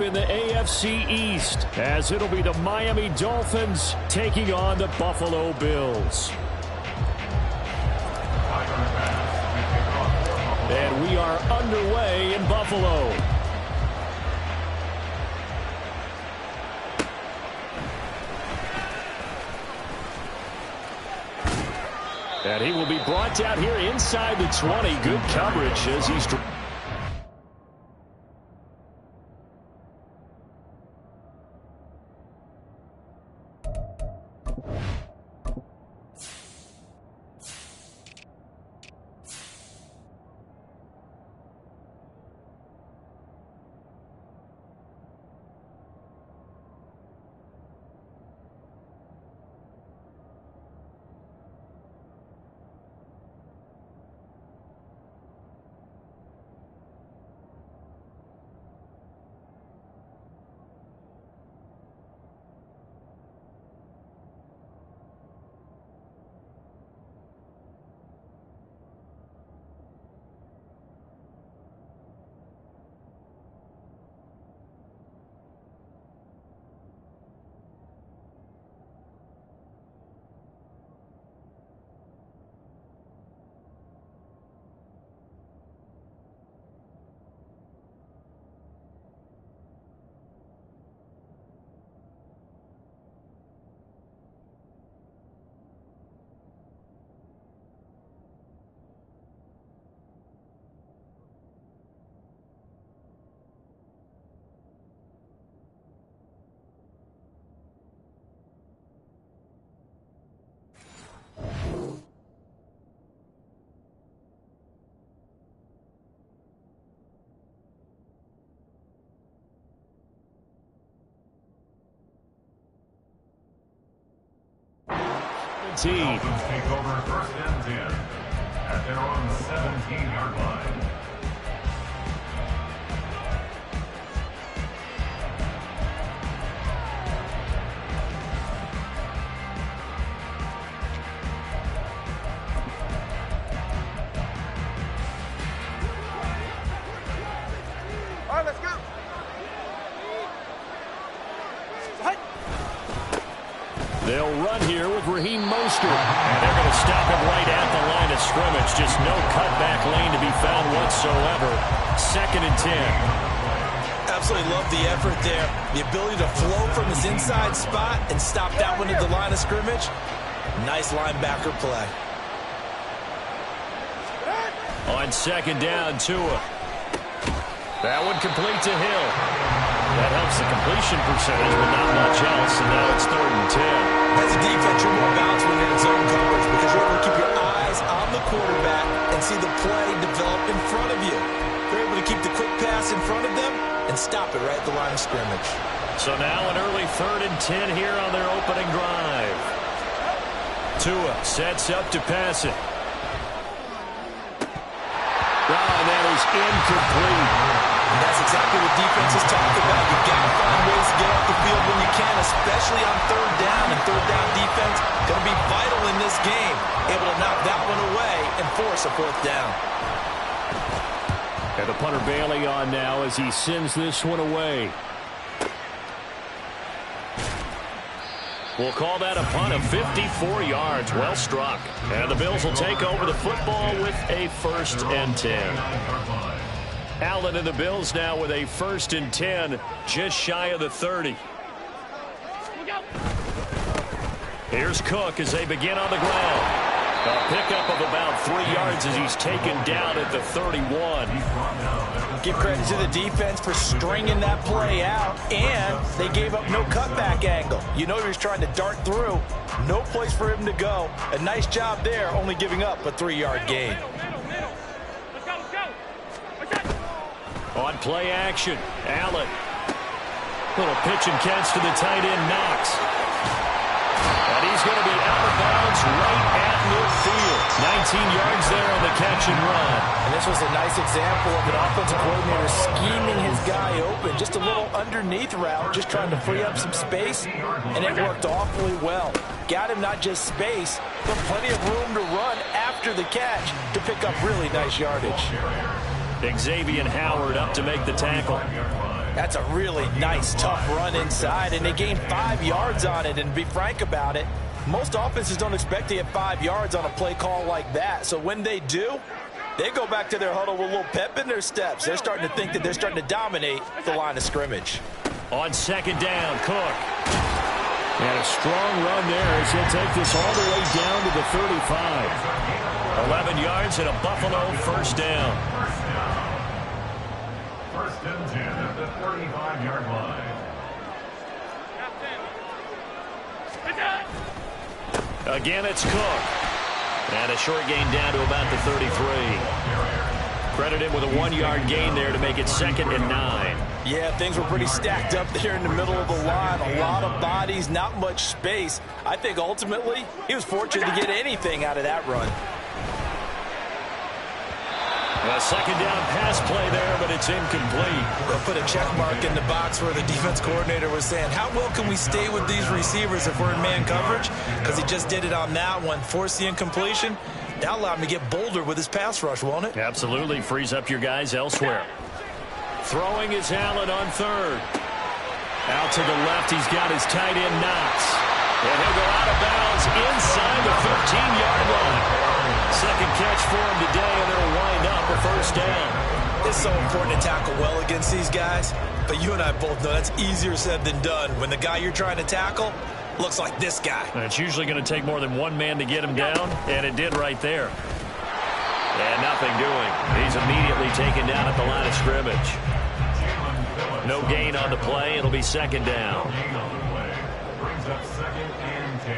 In the AFC East, as it'll be the Miami Dolphins taking on the Buffalo Bills. And we are underway in Buffalo. And he will be brought down here inside the 20. Good coverage as he's... Dolphins take over first and 10 at their own 17-yard line. All right, let's go. They'll run here with Raheem Mostert. And they're going to stop him right at the line of scrimmage. Just no cutback lane to be found whatsoever. 2nd and 10. Absolutely love the effort there. The ability to flow from his inside spot and stop that one at the line of scrimmage. Nice linebacker play. On 2nd down, Tua. That one complete to Hill. That helps the completion percentage, but not much else. And now it's 3rd and 10. As a defense, you're more balanced when you're in zone coverage because you're able to keep your eyes on the quarterback and see the play develop in front of you. You're able to keep the quick pass in front of them and stop it right at the line of scrimmage. So now an early 3rd and 10 here on their opening drive. Tua sets up to pass it. And that is incomplete. And that's exactly what defenses talk about. You've got to find ways to get off the field when you can, especially on 3rd down. And 3rd down defense going to be vital in this game. Able to knock that one away and force a 4th down. And the punter Bailey on now as he sends this one away. We'll call that a punt of 54 yards. Well struck. And the Bills will take over the football with a 1st and 10. Allen and the Bills now with a 1st and 10, just shy of the 30. Here's Cook as they begin on the ground. A pickup of about 3 yards as he's taken down at the 31. Give credit to the defense for stringing that play out, and they gave up no cutback angle. You know he was trying to dart through. No place for him to go. A nice job there, only giving up a 3-yard gain. On play action, Allen. Little pitch and catch to the tight end, Knox. And he's going to be out of bounds right at midfield. 19 yards there on the catch and run. And this was a nice example of an offensive coordinator scheming his guy open. Just a little underneath route, just trying to free up some space, and it worked awfully well. Got him not just space, but plenty of room to run after the catch to pick up really nice yardage. Xavier Howard up to make the tackle. That's a really nice, tough run inside, and they gained 5 yards on it. And to be frank about it, most offenses don't expect to get 5 yards on a play call like that. So when they do, they go back to their huddle with a little pep in their steps. They're starting to think that they're starting to dominate the line of scrimmage. On second down, Cook. And a strong run there as he'll take this all the way down to the 35. 11 yards and a Buffalo first down. First and 10 at the 35-yard line. Again, it's Cook. And a short gain down to about the 33. Credit him with a 1-yard gain there to make it 2nd and 9. Yeah, things were pretty stacked up there in the middle of the line. A lot of bodies, not much space. I think ultimately he was fortunate to get anything out of that run. A second down pass play there, but it's incomplete. They'll put a check mark in the box where the defense coordinator was saying, how well can we stay with these receivers if we're in man coverage? Because he just did it on that one, forced the incompletion. That allowed him to get bolder with his pass rush, won't it? Absolutely. Frees up your guys elsewhere. Throwing is Allen on third. Out to the left, he's got his tight end Knox. And he'll go out of bounds inside the 15-yard line. Second catch for him today, and it'll wind up a first down. It's so important to tackle well against these guys, but you and I both know that's easier said than done. When the guy you're trying to tackle looks like this guy. And it's usually going to take more than one man to get him down, and it did right there. And nothing doing. He's immediately taken down at the line of scrimmage. No gain on the play. It'll be second down. Brings up 2nd and 10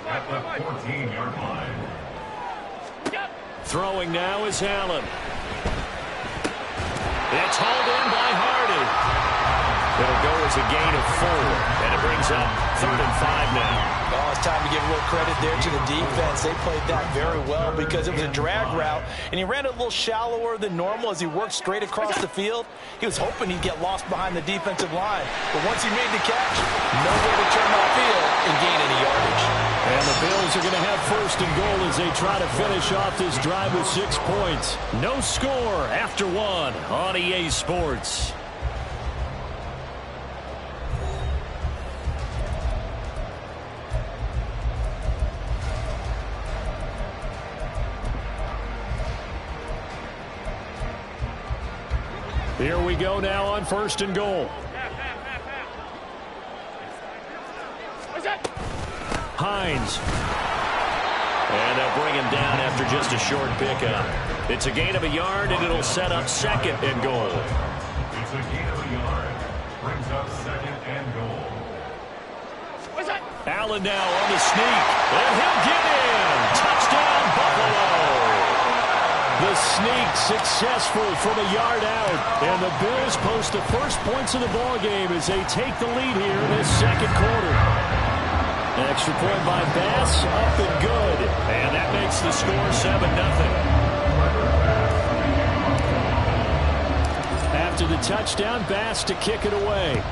at the 14-yard line. Throwing now is Allen. It's hauled in by Hardy. It'll go as a gain of 4, and it brings up 3rd and 5 now. Oh, it's time to give a little credit there to the defense. They played that very well because it was a drag route, and he ran it a little shallower than normal as he worked straight across the field. He was hoping he'd get lost behind the defensive line, but once he made the catch, nowhere to turn off-field and gain any yardage. And the Bills are going to have 1st and goal as they try to finish off this drive with 6 points. No score after 1 on EA Sports. Here we go now on 1st and goal. Hines. And they'll bring him down after just a short pickup. It's a gain of a yard, and it'll set up 2nd and goal. It's a gain of a yard. Brings up 2nd and goal. Allen now on the sneak. And he'll get in. Touchdown, Buffalo. The sneak successful from a yard out. And the Bills post the first points of the ballgame as they take the lead here in this 2nd quarter. An extra point by Bass, up and good. And that makes the score 7-0. After the touchdown, Bass to kick it away.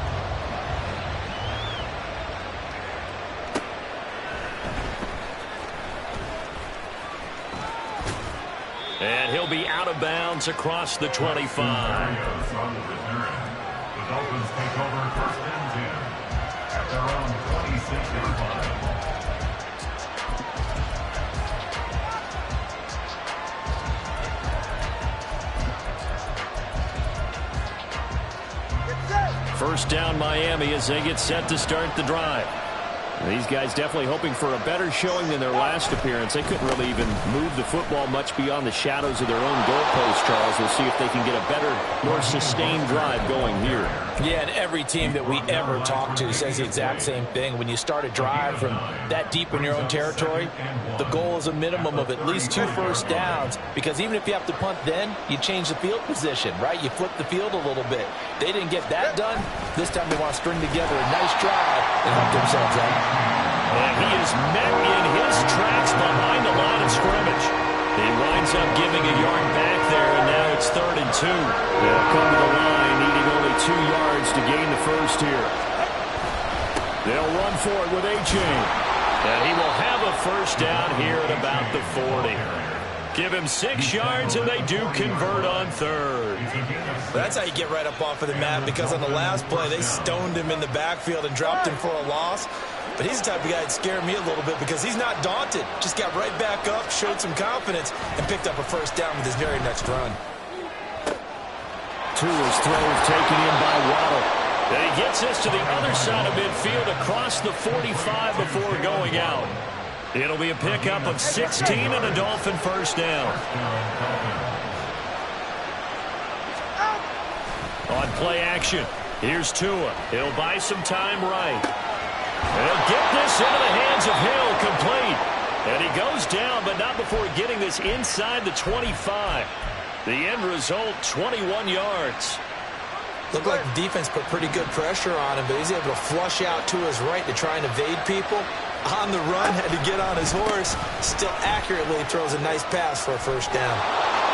And he'll be out of bounds across the 25. The Dolphins take over 1st and 10 at their own 26-yard line. First down Miami as they get set to start the drive. These guys definitely hoping for a better showing than their last appearance. They couldn't really even move the football much beyond the shadows of their own goalpost, Charles. We'll see if they can get a better, more sustained drive going here. Yeah, and every team that we ever talk to says the exact same thing. When you start a drive from that deep in your own territory, the goal is a minimum of at least 2 first downs, because even if you have to punt then, you change the field position, right? You flip the field a little bit. They didn't get that done. This time they want to string together a nice drive and help themselves out. And he is met in his tracks behind the line of scrimmage. He winds up giving a yard back there, and now it's 3rd and 2. They'll come to the line, needing only 2 yards to gain the first here. They'll run for it with A-Chain. And he will have a first down here at about the 40. Give him 6 yards, and they do convert on third. That's how you get right up off of the mat, because on the last play, they stoned him in the backfield and dropped him for a loss. But he's the type of guy that scared me a little bit because he's not daunted. Just got right back up, showed some confidence, and picked up a first down with his very next run. Tua's throw is taken in by Waddle. And he gets this to the other side of midfield across the 45 before going out. It'll be a pickup of 16 and a Dolphin first down. On play action, here's Tua. He'll buy some time right. He'll get this into the hands of Hill, complete. And he goes down, but not before getting this inside the 25. The end result, 21 yards. Looked like the defense put pretty good pressure on him, but he's able to flush out to his right to try and evade people. On the run, had to get on his horse. Still accurately throws a nice pass for a first down.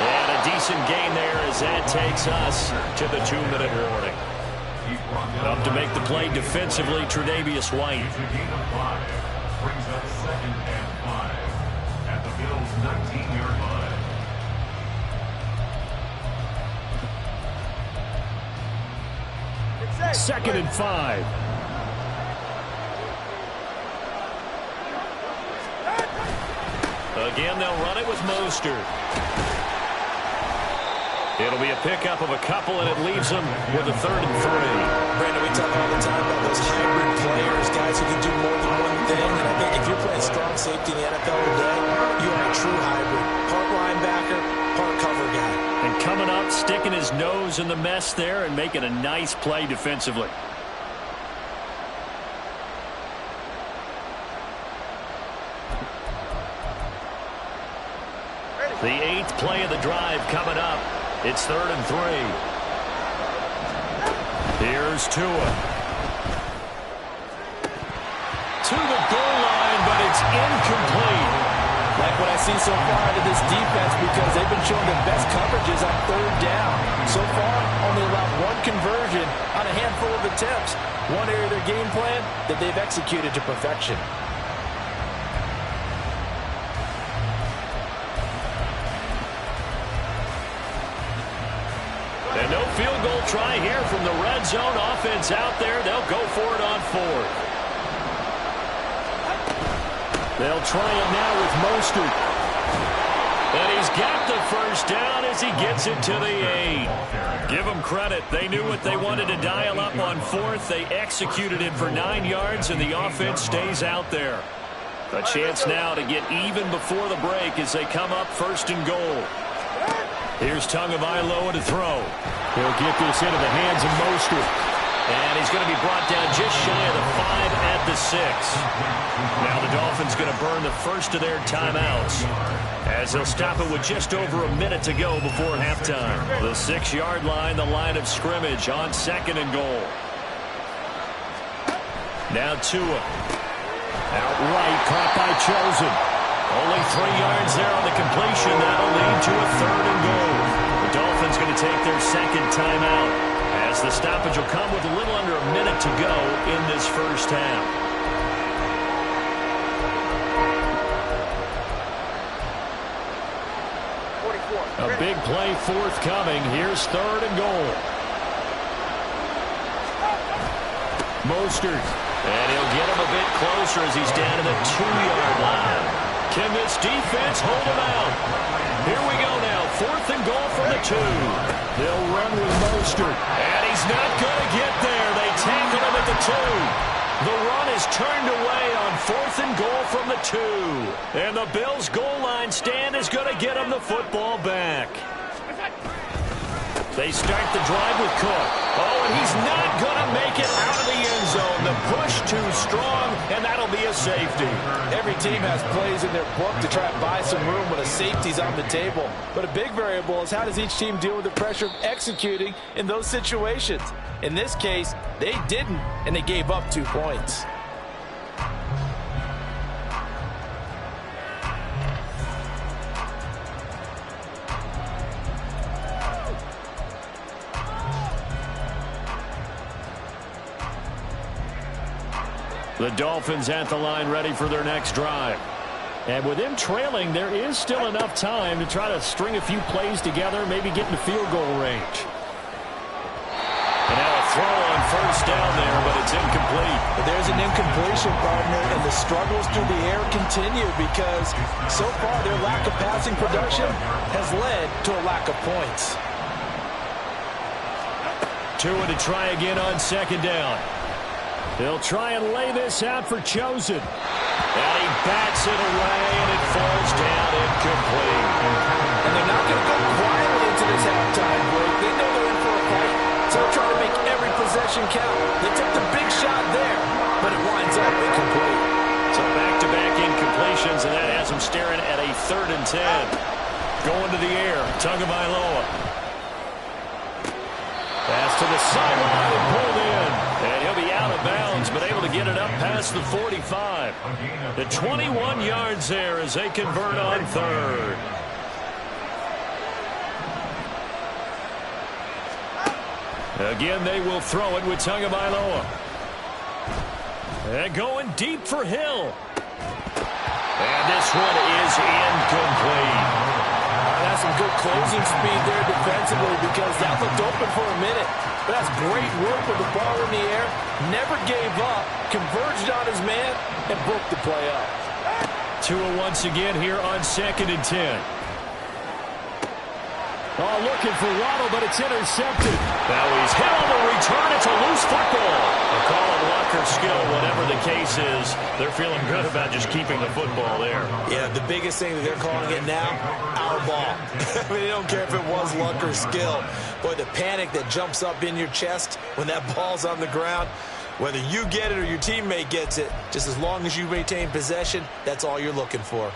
And a decent gain there as that takes us to the 2-minute warning. Up to make the play defensively, Tre'Davious White. Brings up 2nd and 5 at the Bills' 19-yard line. Second and 5. Again, they'll run it with Mostert. It'll be a pickup of a couple, and it leaves them with a 3rd and 3. Brandon, we talk all the time about those hybrid players, guys who can do more than one thing. And I think if you're playing strong safety in the NFL today, you are a true hybrid. Part linebacker, part cover guy. And coming up, sticking his nose in the mess there and making a nice play defensively. The 8th play of the drive coming up. It's 3rd and 3. Here's Tua. To the goal line, but it's incomplete. Like what I see so far out of this defense, because they've been showing their best coverages on 3rd down. So far, only allowed 1 conversion on a handful of attempts. One area of their game plan that they've executed to perfection. And no field goal try here from the red zone. Offense out there. They'll go for it on 4th. They'll try it now with Mostert. And he's got the first down as he gets it to the 8. Give them credit. They knew what they wanted to dial up on 4th. They executed it for 9 yards, and the offense stays out there. A chance now to get even before the break as they come up 1st and goal. Here's Tagovailoa to throw. He'll get this into the hands of Mostert. And he's going to be brought down just shy of the 5 at the 6. Now the Dolphins going to burn the first of their timeouts as they'll stop it with just over a minute to go before halftime. The 6-yard line, the line of scrimmage on 2nd and goal. Now Tua. Outright caught by Chosen. Only 3 yards there on the completion. That'll lead to a 3rd and goal. The Dolphins going to take their 2nd timeout as the stoppage will come with a little under a minute to go in this first half. A big play forthcoming. Here's 3rd and goal. Mostert. And he'll get him a bit closer as he's down to the 2-yard line. Can this defense hold him out? Here we go now. 4th and goal from the 2. They'll run with Mostert. And he's not going to get there. They tackle him at the 2. The run is turned away on 4th and goal from the 2. And the Bills' goal line stand is going to get him the football back. They start the drive with Cook. Oh, and he's not going to make it out of the end zone. The push too strong, and that'll be a safety. Every team has plays in their book to try and buy some room when a safety's on the table. But a big variable is how does each team deal with the pressure of executing in those situations. In this case, they didn't, and they gave up 2 points. The Dolphins at the line ready for their next drive. And with them trailing, there is still enough time to try to string a few plays together, maybe get in the field goal range. And now a throw on first down there, but it's incomplete. But there's an incompletion, partner, and the struggles through the air continue because so far their lack of passing production has led to a lack of points. Tua to try again on second down. He'll try and lay this out for Chosen. And he bats it away, and it falls down incomplete. And they're not going to go quietly into this halftime break. They know they're in for a fight, so they're trying to make every possession count. They took the big shot there, but it winds up incomplete. So back-to-back incompletions, and that has them staring at a 3rd and 10. Going to the air, Tagovailoa. Pass to the sideline and pulled in. And he'll be out of bounds, but able to get it up past the 45. The 21 yards there as they convert on 3rd. Again, they will throw it with Tagovailoa. And going deep for Hill. And this one is incomplete. That's some good closing speed there defensively because that looked open for a minute. But that's great work with the ball in the air. Never gave up, converged on his man, and broke the play up. Tua once again here on 2nd and 10. Oh, looking for Waddle, but it's intercepted. Now he's hit on the return. It's a loose football. They call it luck or skill, whatever the case is. They're feeling good about just keeping the football there. Yeah, the biggest thing that they're calling it now, our ball. I mean, they don't care if it was luck or skill. Boy, the panic that jumps up in your chest when that ball's on the ground, whether you get it or your teammate gets it, just as long as you maintain possession, that's all you're looking for.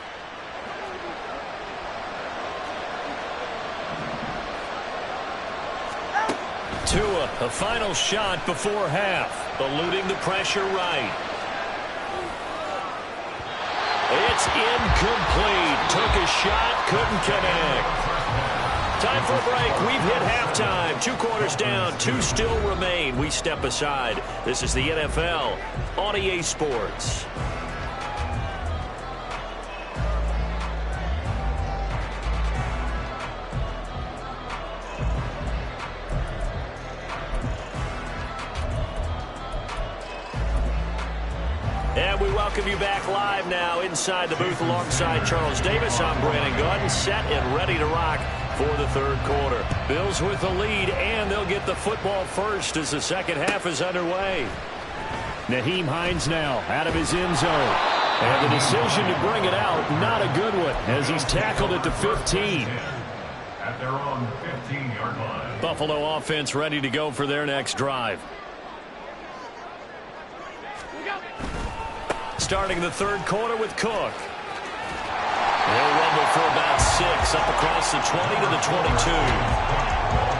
Tua, a final shot before half, eluding the pressure right. It's incomplete. Took a shot, couldn't connect. Time for a break. We've hit halftime. 2 quarters down, 2 still remain. We step aside. This is the NFL on EA Sports. And we welcome you back live now inside the booth alongside Charles Davis. I'm Brandon Gordon, set and ready to rock for the 3rd quarter. Bills with the lead, and they'll get the football first as the second half is underway. Nyheim Hines now out of his end zone. And the decision to bring it out, not a good one, as he's tackled at the 15. At their own 15-yard line. Buffalo offense ready to go for their next drive. Starting the 3rd quarter with Cook. He'll rumble for about 6 up across the 20 to the 22.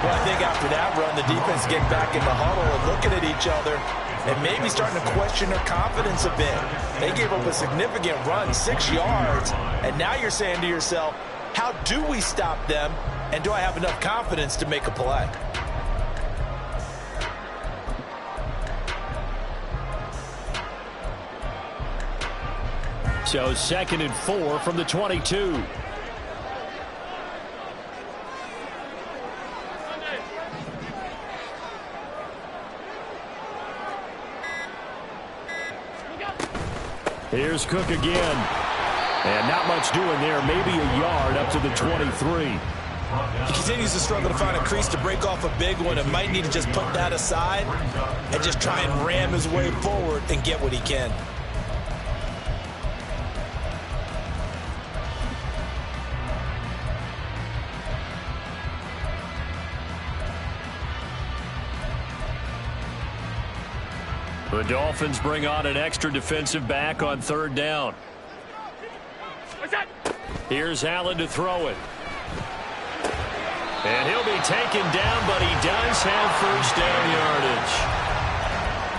Well, I think after that run, the defense get back in the huddle and looking at each other and maybe starting to question their confidence a bit. They gave up a significant run, 6 yards, and now you're saying to yourself, how do we stop them, and do I have enough confidence to make a play? So 2nd and 4 from the 22. Here's Cook again. And not much doing there. Maybe a yard up to the 23. He continues to struggle to find a crease to break off a big one and might need to just put that aside and just try and ram his way forward and get what he can. The Dolphins bring on an extra defensive back on 3rd down. Here's Allen to throw it. And he'll be taken down, but he does have first down yardage.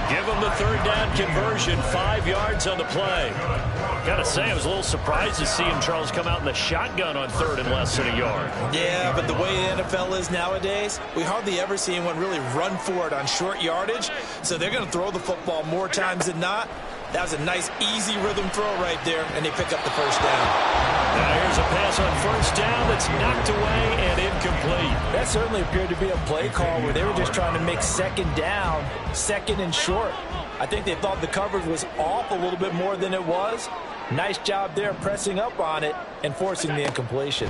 Give him the 3rd down conversion, 5 yards on the play. Got to say, I was a little surprised to see him, Charles, come out in the shotgun on 3rd and less than a yard. Yeah, but the way the NFL is nowadays, we hardly ever see anyone really run for it on short yardage. So they're going to throw the football more times than not. That was a nice, easy rhythm throw right there, and they pick up the first down. Now here's a pass on first down that's knocked away and incomplete. That certainly appeared to be a play call where they were just trying to make second down, second and short. I think they thought the coverage was off a little bit more than it was. Nice job there pressing up on it and forcing the incompletion.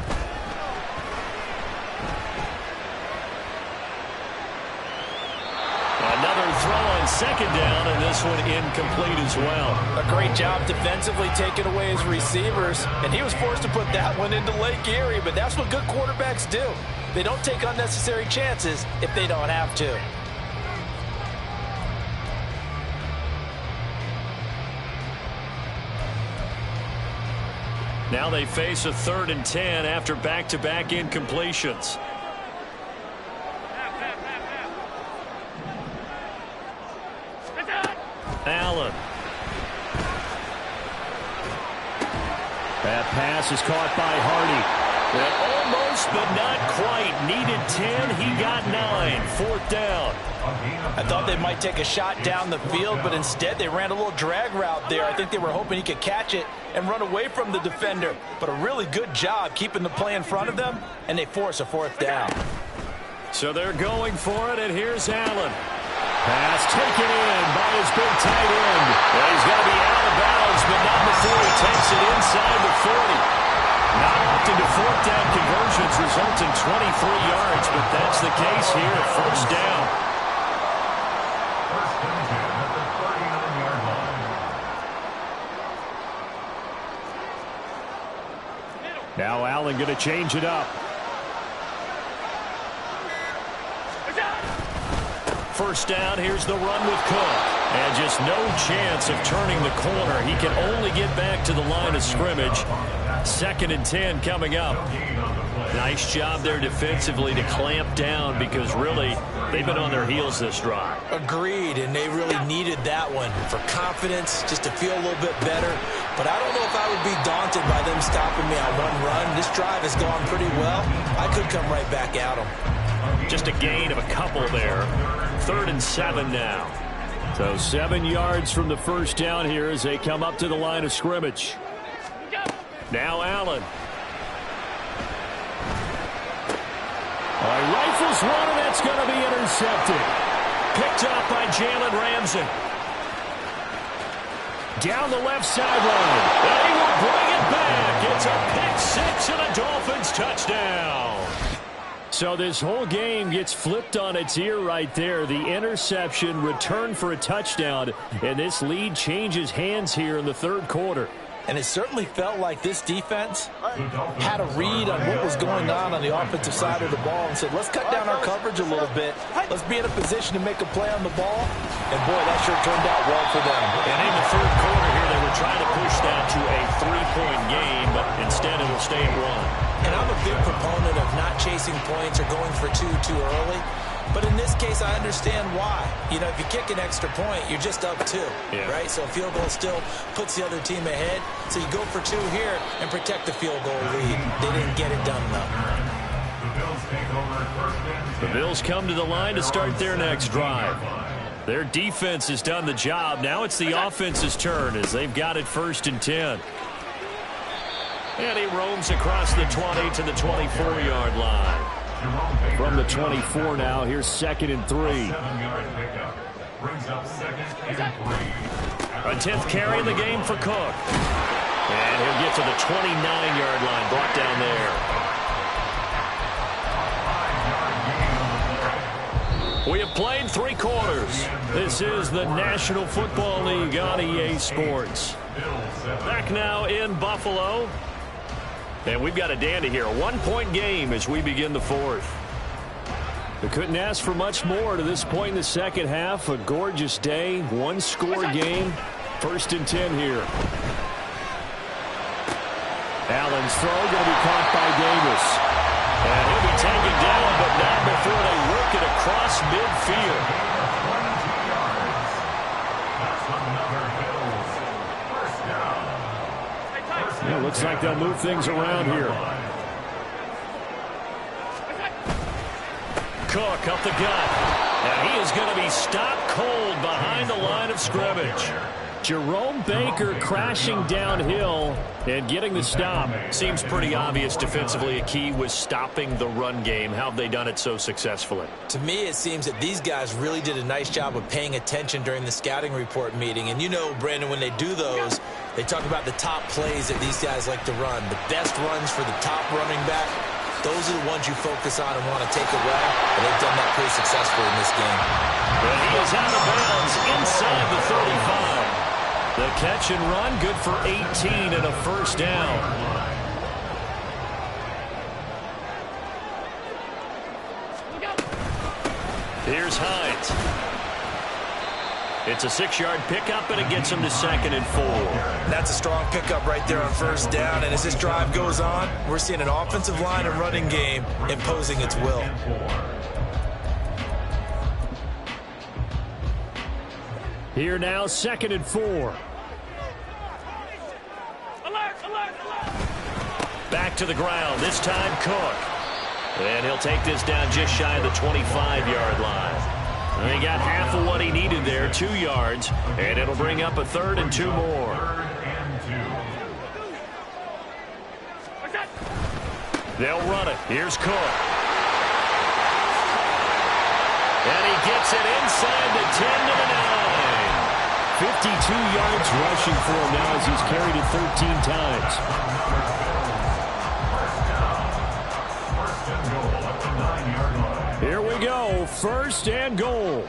Another throw on second down, and this one incomplete as well. A great job defensively taking away his receivers, and he was forced to put that one into Lake Erie, but that's what good quarterbacks do. They don't take unnecessary chances if they don't have to. Now they face a 3rd and 10 after back-to-back incompletions. Allen. That pass is caught by Hardy. Almost, but not quite. Needed 10. He got 9. 4th down. I thought they might take a shot down the field, but instead they ran a little drag route there. I think they were hoping he could catch it and run away from the defender. But a really good job keeping the play in front of them, and they force a 4th down. So they're going for it, and here's Allen. Pass taken in by his big tight end. Well, he's going to be out of bounds, but not before he takes it inside the 40. Not often do 4th down conversions result in 23 yards, but that's the case here. 1st down. First and 10 at the 39-yard line. Now Allen going to change it up. 1st down, here's the run with Cook. And just no chance of turning the corner. He can only get back to the line of scrimmage. 2nd and 10 coming up. Nice job there defensively to clamp down because really they've been on their heels this drive. Agreed, and they really needed that one for confidence, just to feel a little bit better. But I don't know if I would be daunted by them stopping me on one run. This drive has gone pretty well. I could come right back at them. Just a gain of a couple there. 3rd and 7 now. So 7 yards from the 1st down here as they come up to the line of scrimmage. Now Allen. Rifles one, and that's going to be intercepted. Picked up by Jalen Ramsey. Down the left sideline. And he will bring it back. It's a pick 6 and a Dolphins touchdown. So this whole game gets flipped on its ear right there. The interception, return for a touchdown, and this lead changes hands here in the 3rd quarter. And it certainly felt like this defense had a read on what was going on the offensive side of the ball and said, let's cut down our coverage a little bit. Let's be in a position to make a play on the ball. And, boy, that sure turned out well for them. And in the 3rd quarter here, they were trying to push that to a 3-point game, but instead it will stay at 1. And I'm a big proponent of not chasing points or going for two too early. But in this case, I understand why. You know, if you kick an extra point, you're just up 2, right? So a field goal still puts the other team ahead. So you go for 2 here and protect the field goal lead. They didn't get it done, though. The Bills take over 1st and 10. The Bills come to the line to start their next drive. Their defense has done the job. Now it's the offense's turn as they've got it 1st and 10. And he roams across the 20 to the 24-yard line. From the 24 now, here's 2nd and 3. 7-yard pickup. Brings up 2nd and 3. A 10th carry in the game for Cook. And he'll get to the 29-yard line, brought down there. We have played 3 quarters. This is the National Football League on EA Sports. Back now in Buffalo. And we've got a dandy here. A 1-point game as we begin the 4th. We couldn't ask for much more to this point in the second half. A gorgeous day, 1-score game. 1st and 10 here. Allen's throw going to be caught by Davis. And he'll be taken down, but not before they work it across midfield. Yeah, looks like they'll move things around here. Cook up the gut. And he is going to be stopped cold behind the line of scrimmage. Jerome Baker crashing downhill and getting the stop. Seems pretty obvious defensively a key was stopping the run game. How have they done it so successfully? To me, it seems that these guys really did a nice job of paying attention during the scouting report meeting. And you know, Brandon, when they do those, they talk about the top plays that these guys like to run. The best runs for the top running back, those are the ones you focus on and want to take away. And they've done that pretty successfully in this game. And he is out of bounds inside the 35. The catch and run, good for 18 and a first down. Here's Hines. It's a 6-yard pickup, and it gets him to 2nd and 4. That's a strong pickup right there on first down. And as this drive goes on, we're seeing an offensive line and running game imposing its will. Here now, 2nd and 4. Back to the ground, this time Cook. And he'll take this down just shy of the 25-yard line. And he got half of what he needed there, 2 yards. And it'll bring up a 3rd and 2 more. They'll run it. Here's Cook. And he gets it inside the 10 to the 9. 52 yards rushing for him now as he's carried it 13 times. Here we go, 1st and goal.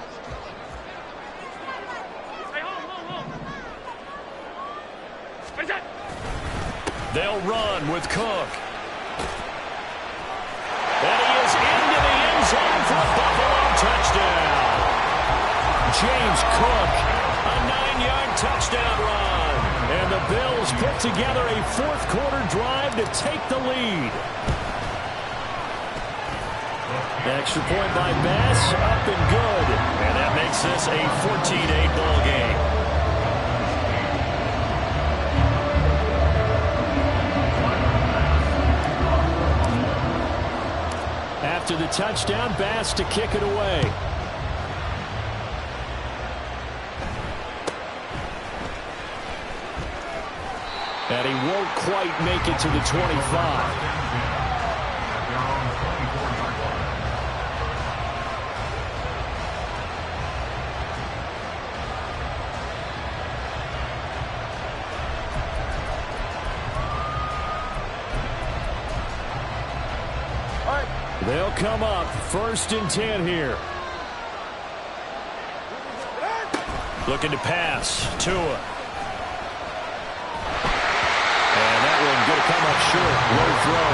They'll run with Cook. And he is into the end zone for a Buffalo touchdown. James Cook, a 9-yard touchdown run. And the Bills put together a 4th-quarter drive to take the lead. Extra point by B.O.M.B.S, up and good. And that makes this a 14-8 ball game. After the touchdown, B.O.M.B.S to kick it away. And he won't quite make it to the 25. They'll come up 1st and 10 here. Looking to pass. Tua. And that one going to come up short. Low throw.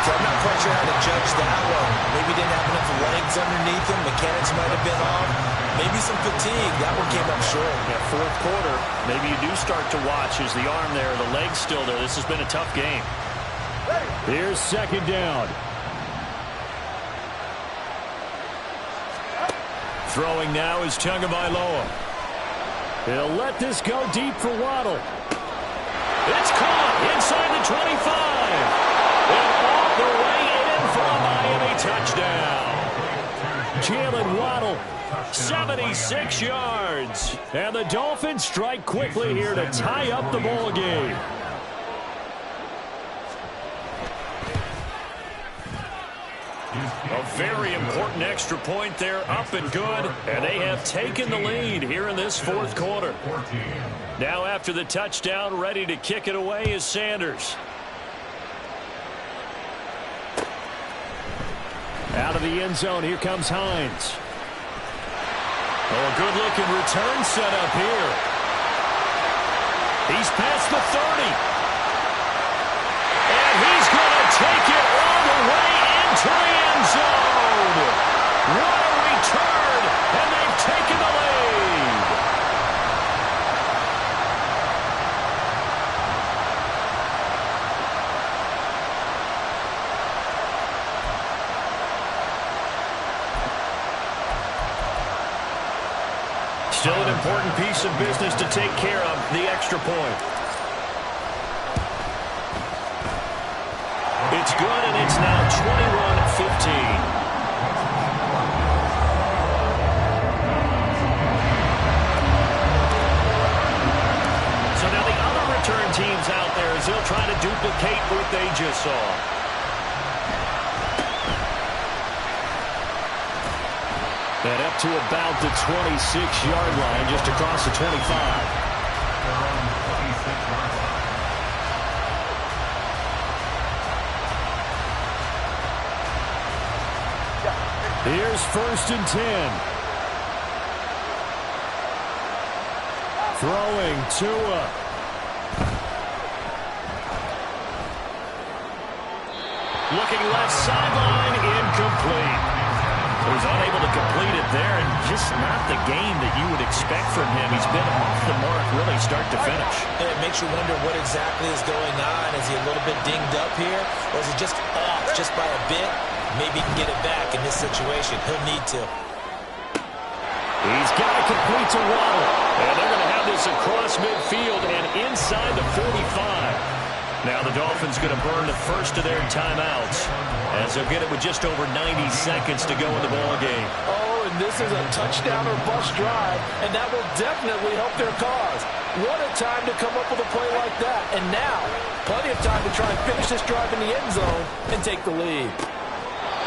So I'm not quite sure how to judge that one. Maybe didn't have enough legs underneath him. Mechanics might have been off. Maybe some fatigue. That one came up short. Yeah, 4th quarter. Maybe you do start to watch as the arm there, the leg's still there. This has been a tough game. Here's 2nd down. Throwing now is Tagovailoa. He'll let this go deep for Waddle. It's caught inside the 25. And all the way in for a Miami touchdown. Jalen Waddle, 76 yards. And the Dolphins strike quickly here to tie up the ball game. A very important extra point there, up and good. And they have taken the lead here in this 4th quarter. Now after the touchdown, ready to kick it away is Sanders. Out of the end zone, here comes Hines. Oh, a good-looking return set up here. He's past the 30. And he's going to take it all the way into the end zone. What a return, and they've taken the lead. Still an important piece of business to take care of, the extra point. It's good, and it's now 21-15. as they'll try to duplicate what they just saw. And up to about the 26-yard line, just across the 25. Here's 1st and 10. Throwing Tua. Looking left sideline, incomplete. He was unable to complete it there, and just not the game that you would expect from him. He's been off the mark really start to finish. It makes you wonder what exactly is going on. Is he a little bit dinged up here, or is he just off just by a bit? Maybe he can get it back in this situation. He'll need to. He's got to complete to Waddle. And they're going to have this across midfield and inside the 45. Now the Dolphins going to burn the first of their timeouts as they'll get it with just over 90 seconds to go in the ball game. Oh, and this is a touchdown or bust drive, and that will definitely help their cause. What a time to come up with a play like that. And now, plenty of time to try and finish this drive in the end zone and take the lead.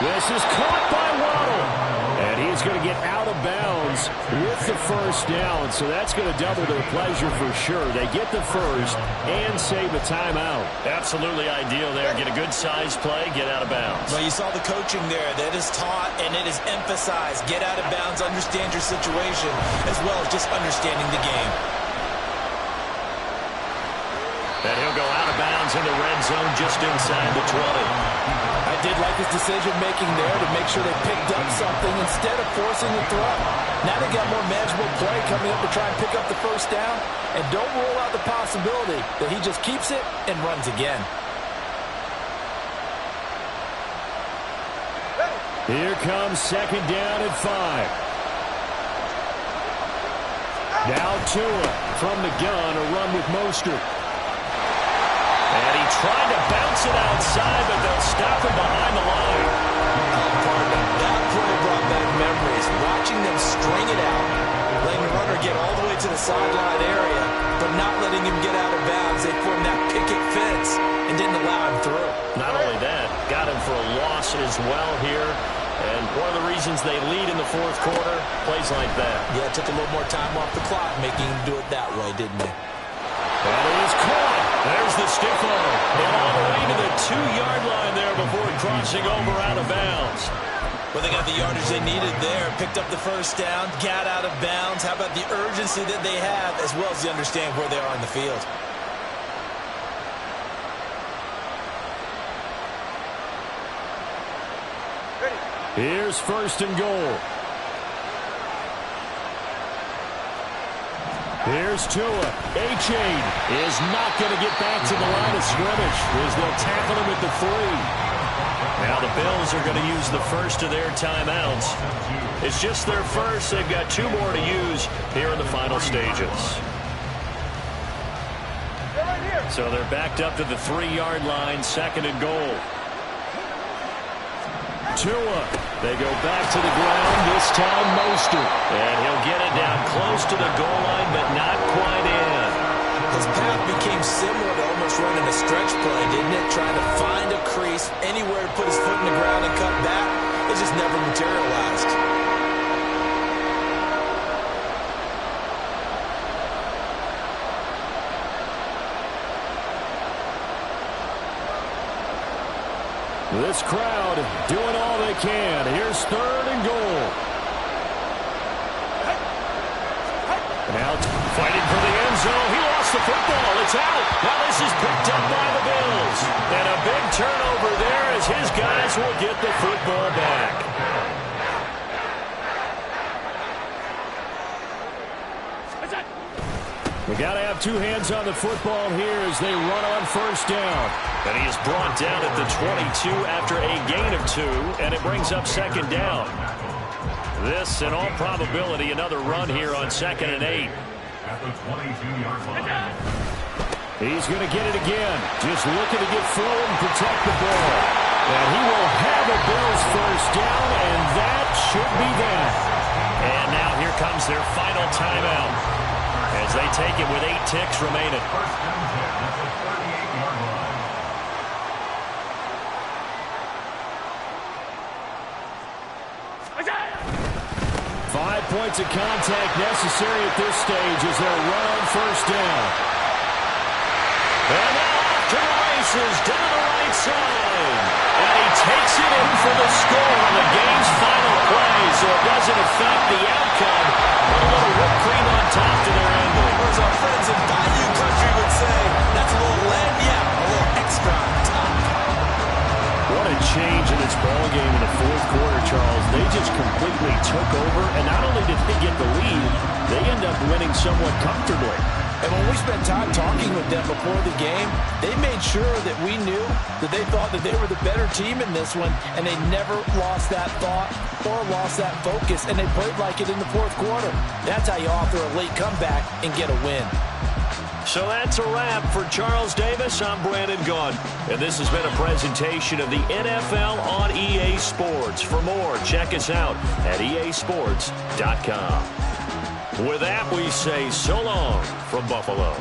This is caught by Waddle. And he's going to get out of bounds with the first down. So that's going to double their pleasure for sure. They get the first and save a timeout. Absolutely ideal there. Get a good size play, get out of bounds. Well, you saw the coaching there. That is taught and it is emphasized. Get out of bounds, understand your situation, as well as just understanding the game. And he'll go out of bounds in the red zone just inside the 20. I did like his decision-making there to make sure they picked up something instead of forcing the throw. Now they got more manageable play coming up to try and pick up the first down. And don't rule out the possibility that he just keeps it and runs again. Here comes 2nd down and 5. Now Tua from the gun, a run with Mostert. And he tried to bounce it outside, but they'll stop him behind the line. That play brought back memories. Watching them string it out, letting the runner get all the way to the sideline area, but not letting him get out of bounds. They formed that picket fence and didn't allow him through. Not only that, got him for a loss as well here. And one of the reasons they lead in the 4th quarter, plays like that. Yeah, it took a little more time off the clock, making him do it that way, didn't it? That is caught. There's the stiff arm. And all the way to the 2-yard line there before crossing over out of bounds. Well, they got the yardage they needed there. Picked up the first down, got out of bounds. How about the urgency that they have, as well as the understanding where they are on the field? Here's 1st and goal. Here's Tua. A-Chain is not going to get back to the line of scrimmage as they'll tackle him at the 3. Now the Bills are going to use the first of their timeouts. It's just their first. They've got 2 more to use here in the final stages. So they're backed up to the 3-yard line, 2nd and goal. Tua. They go back to the ground, this time Mostert. And he'll get it down close to the goal line, but not quite in. His path became similar to almost running a stretch play, didn't it? Trying to find a crease, anywhere to put his foot in the ground and cut back. It just never materialized. This crowd doing all they can. Here's 3rd and goal. Now fighting for the end zone. He lost the football. It's out. Now this is picked up by the Bills. And a big turnover there as his guys will get the football back. We got to have 2 hands on the football here as they run on 1st down. And he is brought down at the 22 after a gain of 2, and it brings up 2nd down. This, in all probability, another run here on 2nd and 8. At the 22-yard line. He's going to get it again. Just looking to get forward and protect the ball. And he will have a Bills first down, and that should be that. And now here comes their final timeout as they take it with 8 ticks remaining. First and 10 at the 38-yard points of contact necessary at this stage as they're run on first down. And now off to the races down the right side. And he takes it in for the score on the game's final play, so it doesn't affect the outcome. Put a little whipped cream on top to their ending. Or as our friends in Bayou Country would say, that's a little lagniappe, a little extra on top. What a change in this ball game in the fourth quarter, Charles. They just completely took over, and not only did they get the lead, they end up winning somewhat comfortably. And when we spent time talking with them before the game, they made sure that we knew that they thought that they were the better team in this one, and they never lost that thought or lost that focus, and they played like it in the fourth quarter. That's how you author a late comeback and get a win. So that's a wrap for Charles Davis. I'm Brandon Gaudin, and this has been a presentation of the NFL on EA Sports. For more, check us out at easports.com. With that, we say so long from Buffalo.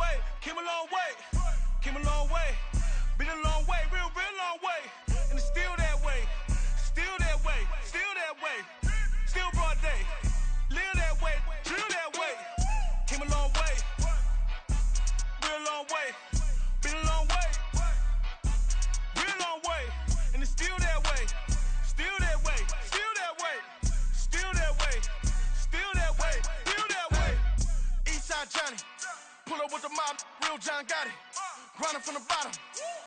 way, came a long way, came a long way.